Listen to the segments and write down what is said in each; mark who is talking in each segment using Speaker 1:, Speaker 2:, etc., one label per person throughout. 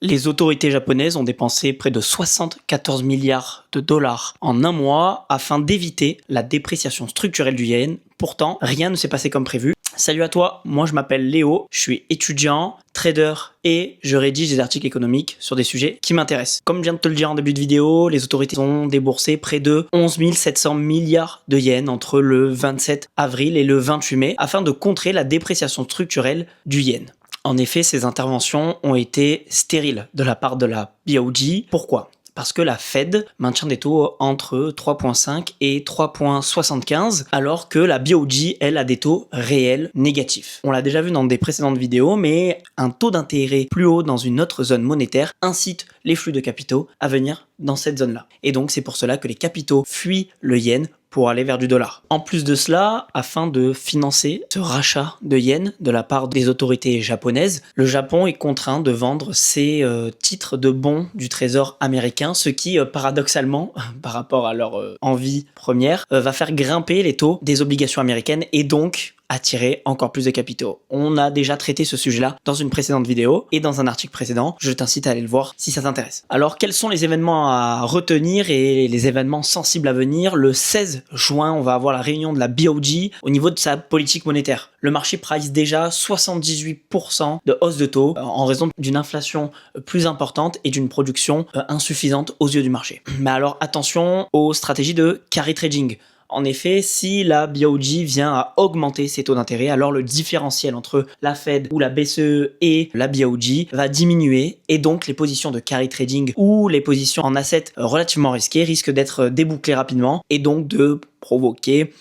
Speaker 1: Les autorités japonaises ont dépensé près de 74 milliards de dollars en un mois afin d'éviter la dépréciation structurelle du yen. Pourtant, rien ne s'est passé comme prévu. Salut à toi, moi je m'appelle Léo, je suis étudiant, trader et je rédige des articles économiques sur des sujets qui m'intéressent. Comme je viens de te le dire en début de vidéo, les autorités ont déboursé près de 11 700 milliards de yens entre le 27 avril et le 28 mai afin de contrer la dépréciation structurelle du yen. En effet, ces interventions ont été stériles de la part de la BOJ. Pourquoi ? Parce que la Fed maintient des taux entre 3,5 et 3,75, alors que la BOJ, elle, a des taux réels négatifs. On l'a déjà vu dans des précédentes vidéos, mais un taux d'intérêt plus haut dans une autre zone monétaire incite les flux de capitaux à venir dans cette zone-là. Et donc, c'est pour cela que les capitaux fuient le yen pour aller vers du dollar. En plus de cela, afin de financer ce rachat de yens de la part des autorités japonaises, le Japon est contraint de vendre ses titres de bons du trésor américain, ce qui, paradoxalement, par rapport à leur envie première, va faire grimper les taux des obligations américaines et donc attirer encore plus de capitaux. On a déjà traité ce sujet-là dans une précédente vidéo et dans un article précédent. Je t'incite à aller le voir si ça t'intéresse. Alors, quels sont les événements à retenir et les événements sensibles à venir ? Le 16 juin, on va avoir la réunion de la BOJ au niveau de sa politique monétaire. Le marché price déjà 78% de hausse de taux en raison d'une inflation plus importante et d'une production insuffisante aux yeux du marché. Mais alors, attention aux stratégies de carry trading. En effet, si la BOJ vient à augmenter ses taux d'intérêt, alors le différentiel entre la Fed ou la BCE et la BOJ va diminuer et donc les positions de carry trading ou les positions en assets relativement risqués risquent d'être débouclées rapidement et donc de provoquer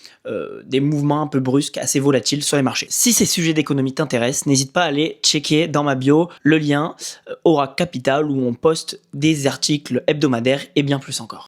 Speaker 1: des mouvements un peu brusques, assez volatiles sur les marchés. Si ces sujets d'économie t'intéressent, n'hésite pas à aller checker dans ma bio le lien Aura Capital où on poste des articles hebdomadaires et bien plus encore.